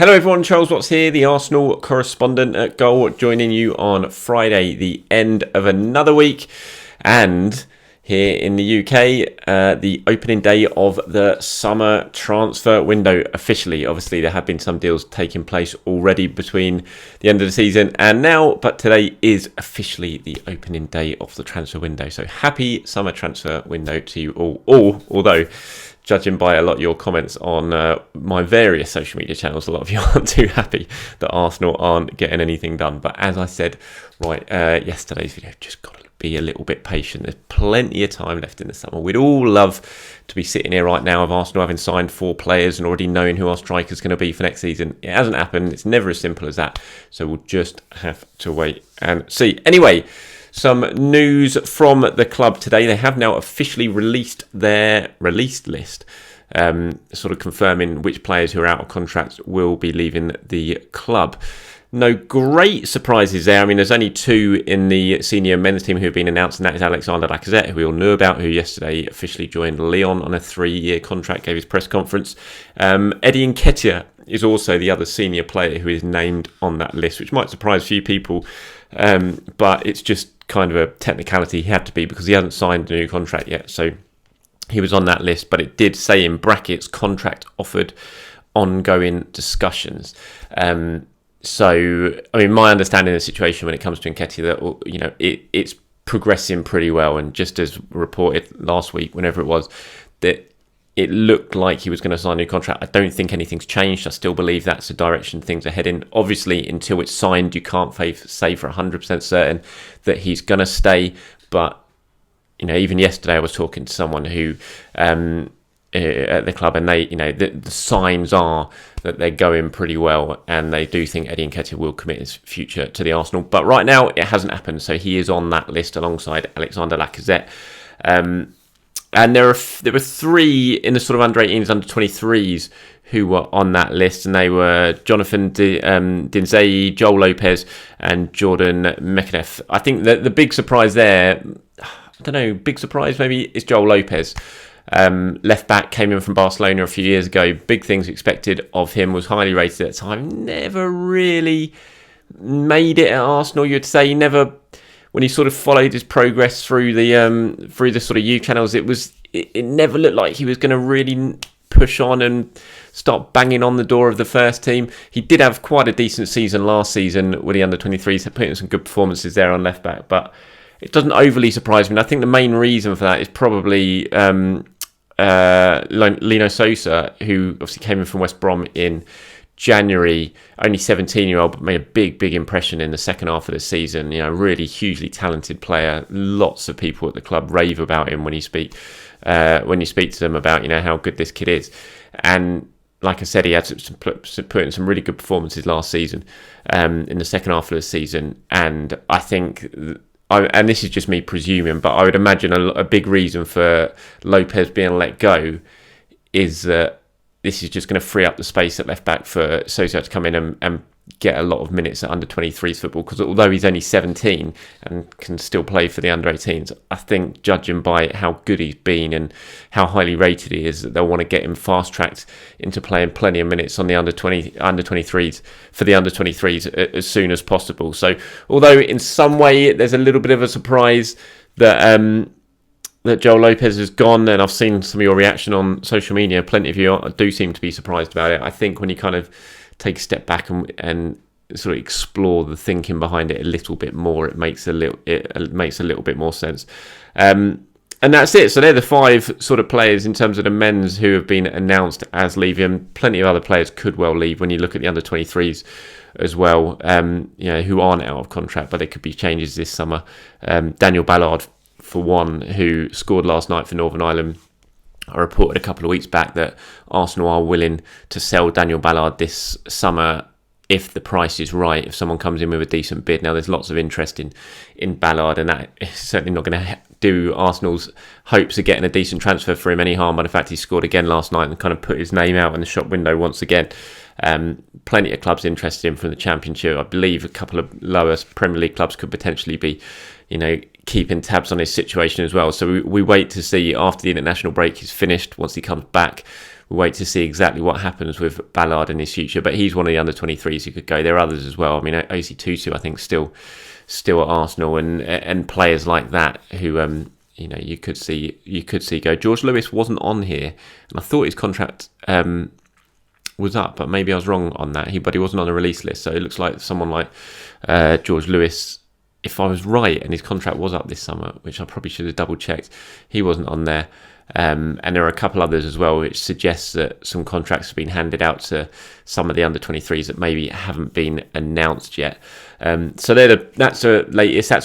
Hello everyone, Charles Watts here, the Arsenal correspondent at Goal, joining you on Friday, the end of another week, and here in the UK, the opening day of the summer transfer window officially. Obviously, there have been some deals taking place already between the end of the season and now, but today is officially the opening day of the transfer window. So happy summer transfer window to you all, although judging by a lot of your comments on my various social media channels, a lot of you aren't too happy that Arsenal aren't getting anything done. But as I said yesterday's video, just got to be a little bit patient. There's plenty of time left in the summer. We'd all love to be sitting here right now of Arsenal having signed 4 players and already knowing who our striker's going to be for next season. It hasn't happened. It's never as simple as that. So we'll just have to wait and see. Anyway, some news from the club today. They have now officially released their released list, sort of confirming which players who are out of contract will be leaving the club. No great surprises there. I mean, there's only 2 in the senior men's team who have been announced, and that is Alexander Lacazette, who we all knew about, who yesterday officially joined Lyon on a 3-year contract, gave his press conference. Eddie Nketiah is also the other senior player who is named on that list, which might surprise a few people, but it's just kind of a technicality. He had to be because he hasn't signed a new contract yet, so he was on that list, but it did say in brackets contract offered, ongoing discussions. So I mean, my understanding of the situation when it comes to Nketiah, that it's progressing pretty well, and just as reported last week, whenever it was, that it looked like he was going to sign a new contract. I don't think anything's changed. I still believe that's the direction things are heading. Obviously, until it's signed, you can't say for 100% certain that he's going to stay. But, even yesterday I was talking to someone who at the club, and they, the signs are that they're going pretty well, and they do think Eddie Nketiah will commit his future to the Arsenal. But right now, it hasn't happened. So he is on that list alongside Alexander Lacazette. And there were 3 in the sort of under 18s, under 23s who were on that list, and they were Jonathan Dinzey, Joel Lopez, and Jordan Maquinhos. I think that the big surprise there, big surprise maybe, is Joel Lopez. Left back, came in from Barcelona a few years ago. Big things expected of him, was highly rated at the time. Never really made it at Arsenal, you'd say. Never. When he sort of followed his progress through the sort of youth channels, it never looked like he was going to really push on and start banging on the door of the first team. He did have quite a decent season last season with the under-23s, putting in some good performances there on left back, but it doesn't overly surprise me. And I think the main reason for that is probably Lino Sosa, who obviously came in from West Brom in January, only 17-year-old, but made a big impression in the second half of the season. Really hugely talented player. Lots of people at the club rave about him when you speak to them about how good this kid is. And like I said, he had put in some really good performances last season, in the second half of the season. And I think, and this is just me presuming, but I would imagine a big reason for Lopez being let go is that this is just going to free up the space at left back for Sosa to come in and get a lot of minutes at under 23s football, because although he's only 17 and can still play for the under 18s, I think judging by how good he's been and how highly rated he is, that they'll want to get him fast tracked into playing plenty of minutes on the under 23s for the under 23s as soon as possible. So although in some way there's a little bit of a surprise that Joel Lopez has gone, and I've seen some of your reaction on social media, plenty of you do seem to be surprised about it. I think when you kind of take a step back and sort of explore the thinking behind it a little bit more, it makes a little bit more sense. And that's it. So they're the 5 sort of players in terms of the men's who have been announced as leaving. Plenty of other players could well leave when you look at the under 23s as well, who aren't out of contract, but there could be changes this summer. Daniel Ballard, for one, who scored last night for Northern Ireland. I reported a couple of weeks back that Arsenal are willing to sell Daniel Ballard this summer if the price is right, if someone comes in with a decent bid. Now, there's lots of interest in Ballard, and that is certainly not going to do Arsenal's hopes of getting a decent transfer for him any harm. But in fact, he scored again last night and kind of put his name out in the shop window once again. Plenty of clubs interested in from the Championship. I believe a couple of lower Premier League clubs could potentially be, keeping tabs on his situation as well. So we wait to see after the international break is finished, once he comes back, we'll wait to see exactly what happens with Ballard in his future. But he's one of the under-23s who could go. There are others as well. I mean, Osi Tutu, I think, still at Arsenal, and players like that who you could see go. George Lewis wasn't on here, and I thought his contract was up, but maybe I was wrong on that. But he wasn't on the release list, so it looks like someone like George Lewis, if I was right, and his contract was up this summer, which I probably should have double checked, he wasn't on there. And there are a couple others as well, which suggests that some contracts have been handed out to some of the under-23s that maybe haven't been announced yet. So that's a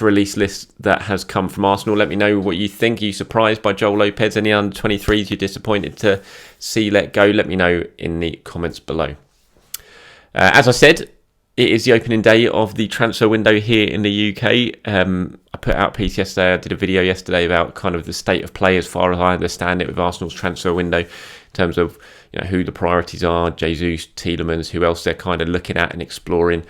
release list that has come from Arsenal. Let me know what you think. Are you surprised by Joel Lopez? Any under-23s you're disappointed to see let go? Let me know in the comments below. As I said, it is the opening day of the transfer window here in the UK. I put out a piece yesterday. I did a video yesterday about kind of the state of play as far as I understand it with Arsenal's transfer window, in terms of who the priorities are, Jesus, Tielemans, who else they're kind of looking at and exploring.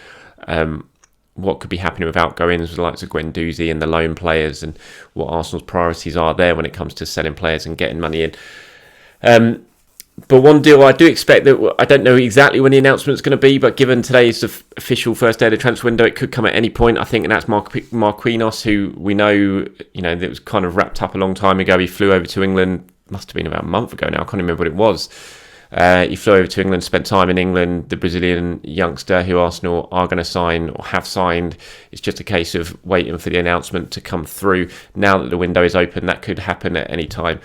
What could be happening with outgoings with the likes of Guendouzi and the loan players, and what Arsenal's priorities are there when it comes to selling players and getting money in. But one deal I do expect, that I don't know exactly when the announcement's going to be, but given today's the official first day of the transfer window, it could come at any point. I think, and that's Marquinhos, who we know, that was kind of wrapped up a long time ago. He flew over to England, must have been about a month ago now. I can't remember what it was. He flew over to England, spent time in England. The Brazilian youngster who Arsenal are going to sign or have signed. It's just a case of waiting for the announcement to come through. Now that the window is open, that could happen at any time.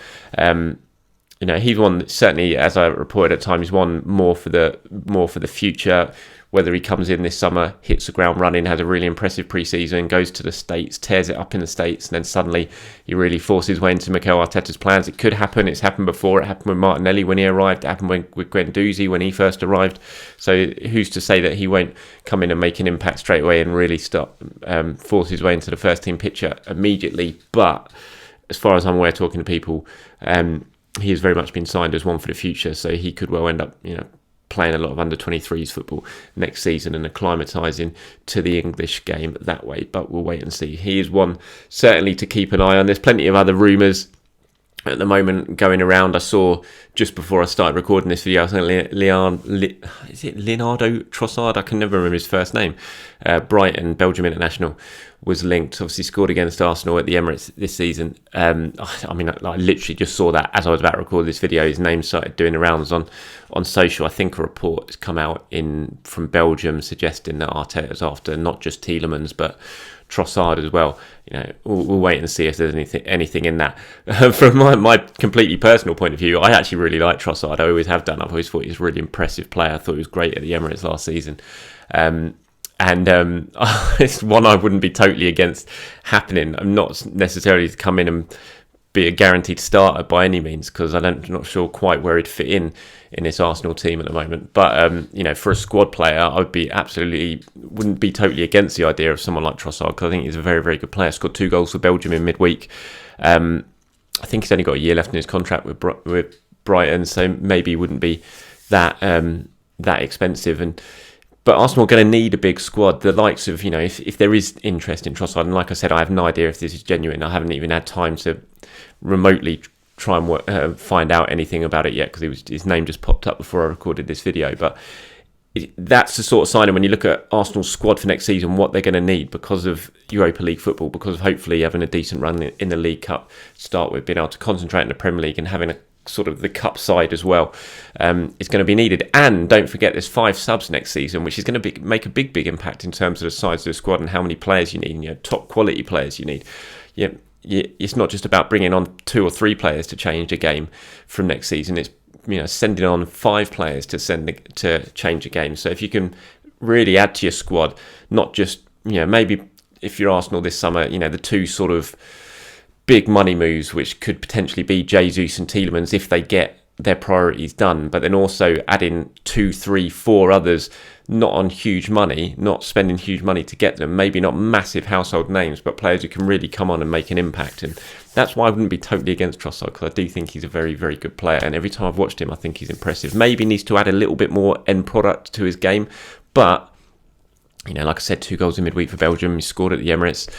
He's one that certainly, as I reported at times, one more for the future. Whether he comes in this summer, hits the ground running, has a really impressive pre-season, goes to the States, tears it up in the States, and then suddenly he really forces his way into Mikel Arteta's plans. It could happen. It's happened before. It happened with Martinelli when he arrived. It happened with Guendouzi when he first arrived. So who's to say that he won't come in and make an impact straight away and really start force his way into the first team picture immediately? But as far as I'm aware, talking to people, he has very much been signed as one for the future, so he could well end up, playing a lot of under-23s football next season and acclimatising to the English game that way. But we'll wait and see. He is one certainly to keep an eye on. There's plenty of other rumours at the moment going around. I saw just before I started recording this video, I think is it Leonardo Trossard? I can never remember his first name. Brighton, Belgium international, was linked. Obviously scored against Arsenal at the Emirates this season. I literally just saw that as I was about to record this video. His name started doing the rounds on social. I think a report has come out from Belgium suggesting that Arteta's after not just Tielemans but Trossard as well. We'll wait and see if there's anything in that. From my completely personal point of view, I actually really like Trossard. I always have done. I've always thought he's a really impressive player. I thought he was great at the Emirates last season. It's one I wouldn't be totally against happening. I'm not necessarily to come in and be a guaranteed starter by any means, because I'm not sure quite where he'd fit in this Arsenal team at the moment. But for a squad player, I wouldn't be totally against the idea of someone like Trossard, because I think he's a very, very good player. Scored 2 goals for Belgium in midweek. I think he's only got a year left in his contract with Brighton, so maybe he wouldn't be that expensive. But Arsenal are going to need a big squad. The likes of, if there is interest in Trossard, and like I said, I have no idea if this is genuine. I haven't even had time to remotely try and find out anything about it yet, because his name just popped up before I recorded this video. But that's the sort of sign of when you look at Arsenal's squad for next season, what they're going to need because of Europa League football, because of hopefully having a decent run in the League Cup to start with, being able to concentrate in the Premier League and having a sort of the cup side as well, is going to be needed. And don't forget, there's 5 subs next season, which is going to make a big impact in terms of the size of the squad and how many players you need, top quality players you need. It's not just about bringing on 2 or 3 players to change a game from next season. It's sending on 5 players to change a game. So if you can really add to your squad, not just maybe if you're Arsenal this summer, the 2 sort of big money moves, which could potentially be Jesus and Tielemans if they get their priorities done, but then also adding 2, 3, 4 others, not on huge money, not spending huge money to get them, maybe not massive household names, but players who can really come on and make an impact. And that's why I wouldn't be totally against Trossard, because I do think he's a very, very good player, and every time I've watched him, I think he's impressive. Maybe needs to add a little bit more end product to his game, but like I said, 2 goals in midweek for Belgium. He scored at the Emirates.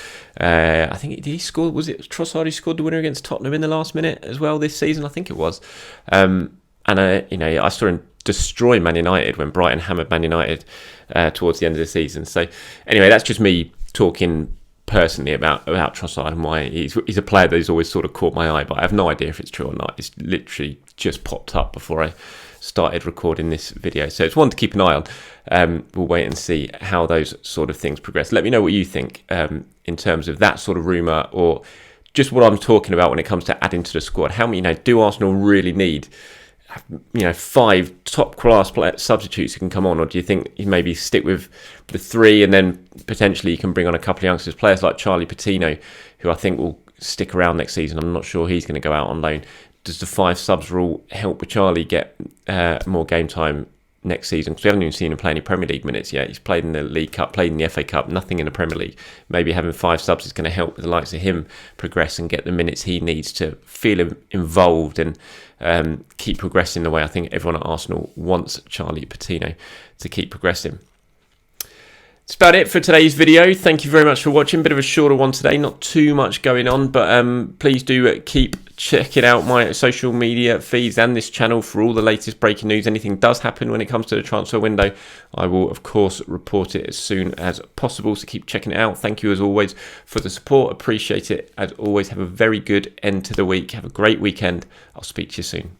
I think, did he score? Was it Trossard who scored the winner against Tottenham in the last minute as well this season? I think it was. And And I saw him destroy Man United when Brighton hammered Man United towards the end of the season. So anyway, that's just me talking personally about Trossard and why he's a player that's always sort of caught my eye, but I have no idea if it's true or not. It's literally just popped up before I started recording this video, so it's one to keep an eye on. We'll wait and see how those sort of things progress. Let me know what you think in terms of that sort of rumour, or just what I'm talking about when it comes to adding to the squad. How many, do Arsenal really need 5 top class substitutes who can come on, or do you think you maybe stick with the 3 and then potentially you can bring on a couple of youngsters, players like Charlie Patino, who I think will stick around next season? I'm not sure he's going to go out on loan. Does the 5 subs rule help with Charlie get more game time next season? Because we haven't even seen him play any Premier League minutes yet. He's played in the League Cup, played in the FA Cup, nothing in the Premier League. Maybe having 5 subs is going to help the likes of him progress and get the minutes he needs to feel involved and keep progressing the way I think everyone at Arsenal wants Charlie Patino to keep progressing. That's about it for today's video. Thank you very much for watching. Bit of a shorter one today, not too much going on, but please do keep checking out my social media feeds and this channel for all the latest breaking news. Anything does happen when it comes to the transfer window, I will of course report it as soon as possible, so keep checking it out. Thank you as always for the support, appreciate it as always. Have a very good end to the week, have a great weekend. I'll speak to you soon.